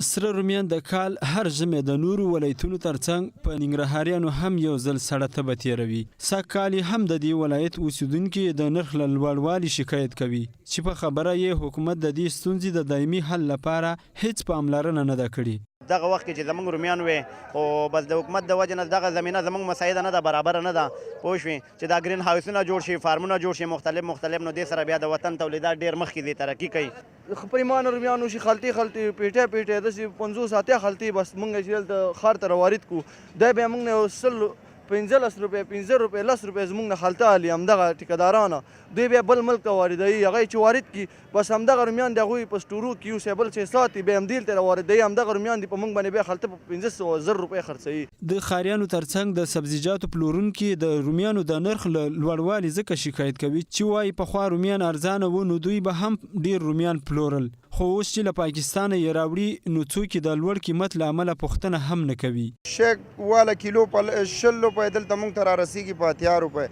سره رومیان د کال هر ژمي د نورو ولایتونو ترڅنګ په ننګرهاریانو هم یو ځل سړه تبه تېروي. سږ کال هم د دې ولایت اوسیدونکي د نرخ له لوړوالي شکایت کوي چې په خبره یې حکومت د دې ستونزې د دایمي حل لپاره هیڅ پاملرنه نه ده کړې. دغه وخت کې چې زموږ رومیان وې خو بس د حکومت د وجې نه دغه زمینه زموږ مساعده نه ده، برابره نه ده، پوه شوې چې دا ګرین هاوسونه جوړ شي، فارمونه جوړ شي مختلف، نو دې سره بیا د وطن تولیدات ډېر مخکې دي، ترقي کوي. خپریمان رومیان وشي خلطې پیټه داسې 50 خلطې بس موږ چې دلته ښار ته راوارد کړو دا بیا موږ نه 15 روپۍ 15 روپۍ 10 روپۍ زموږ نه خلطه اخلي همدغه ټیکهدارانه، دوی بیا بل ملک ته واردوي، هغه چې وارد کړي بس همدغه رومیان د هغوی په سټورو کې یوسي بل چې ساتي بیا همدلته راواردوي، همدغه رومیان دي په موږ باندې بیا خلطه په 1500 روپۍ خرڅوي. د ښاریانو ترڅنګ د سبزیجاتو پلورونکي د رومیانو د نرخ له لوړوالي ځکه شکایت کوي چې وایي پخوا رومیان ارزانه و نو دوی به هم ډیر رومیان پلورل، خو اوس چې له پاکستانه یې راوړي نو څوک د لوړ قیمت له امله پوښتنه هم نه کوي. شګ والا کیلو په 20 روپۍ دلته موږ ته رارسیږي په 80 روپۍ.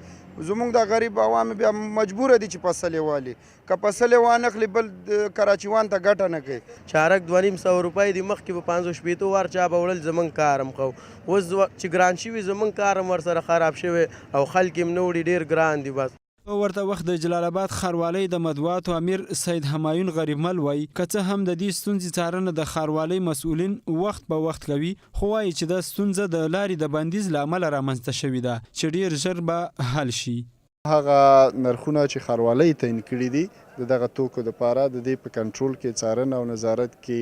زموږ د غریب عوام بیا مجبور دي چې فصل یې والي، که فصل یې وانخلي بل کراچیوان ته ګټه نه کوي. چارک 250 روپۍ دی مخکې په 500 ور چا به وړل زموږ کارم خو اوس چې ګران شوي زموږ کارم ورسره خراب شوی او خلک یې نه وړي ډېر ګران دي. بس په ورته وخت د جلال آباد ښاروالۍ د مطبوعاتو امیر سید همایون غریبمل وایي که څه هم د دې ستونزې څارنه د ښاروالۍ مسؤلین وخت په وخت کوي، خو وایي چې دا ستونزه د لارې د بندیز له امله رامنځته شوې ده چې ډېر ژر به حل شي. هغه نرخونه چې ښاروالۍ تعیین کړي دي د دغه توکو دپاره د دې په کنټرول کې څارنه او نظارت کې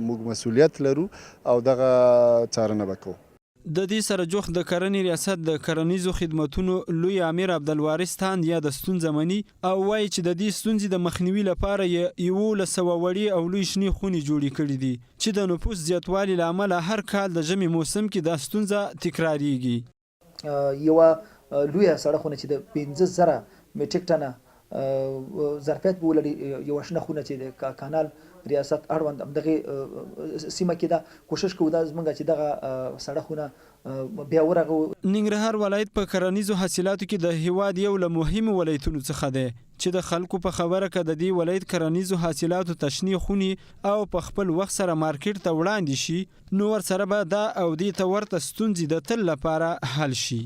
موږ مسؤلیت لرو او دغه څارنه به کوو. د دې سره جوخت د کرنې ریاست د کرنیزو خدمتونو لوی امیر عبدالوارث تاند یا د ستونزه مني او وایي چې د دې ستونزې د مخنیوي لپاره یې 1100 وړې او لوی شنې خونې جوړې کړي دي چې د نفوس زیاتوالي له امله هر کال د ژمي موسم کې دا ستونزه تکراریږي. یوه لویه سړکونه چې د 15000 میټریک ټنه ظرفیت به ولري، یوه شنه خونه چې د کانال ریاست اړوند همدغې سیمه کې ده، کوشش کوو دا زموږ چې دغه سړکونه بیا ورغو. ننګرهار ولایت په کرنیزو حاصلاتو کې د هیواد یو له مهمو ولایتونو څخه دی چې د خلکو په خبره که د دې ولایت کرنیزو حاصلاتو تشنې خونې او په خپل وخت سره مارکیټ ته وړاندې شي نو ورسره به دا او دې ته ورته ستونزې د تل لپاره حل شي.